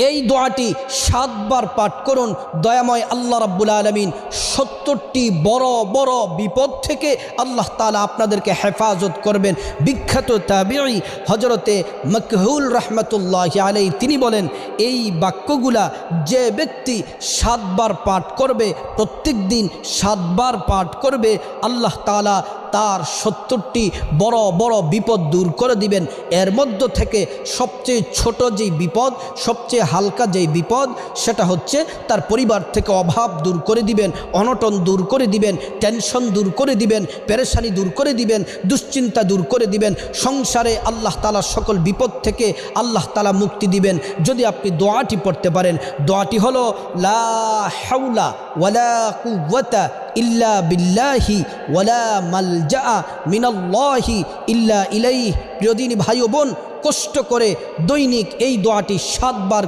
এই দোয়াটি 7 বার পাঠ করুন। দয়াময় আল্লাহ রাব্বুল আলামিন 70টি বড় বড় বিপদ থেকে আল্লাহ তাআলা আপনাদেরকে হেফাজত করবেন। বিখ্যাত তাবিঈ হযরতে মাকহুল রাহমাতুল্লাহি আলাইহি তিনি বলেন, এই বাক্যগুলা যে ব্যক্তি 7 বার পাঠ করবে, প্রত্যেক দিন 7 বার পাঠ করবে, আল্লাহ তাআলা তার 70টি বড় বড় বিপদ দূর করে দিবেন। এর মধ্য থেকে সবচেয়ে ছোট যেই বিপদ, সবচেয়ে হালকা যেই বিপদ, সেটা হচ্ছে তার পরিবার থেকে অভাব দূর করে দিবেন, অনটন দূর করে দিবেন, টেনশন দূর করে দিবেন, পেরেশানি দূর করে দিবেন, দুশ্চিন্তা দূর করে দিবেন। সংসারে আল্লাহ তাআলা সকল বিপদ থেকে আল্লাহ তাআলা মুক্তি দিবেন যদি আপনি দোয়াটি পড়তে পারেন। দোয়াটি হলো লা হাওলা ওয়ালা কুওয়াতা ইল্লা বিল্লাহি ওয়ালা মালজা মিনাল্লাহি ইল্লা ইলাইহি। প্রিয় দিনী ভাই ও বোন, কষ্ট করে দৈনিক এই দোয়াটি 7 বার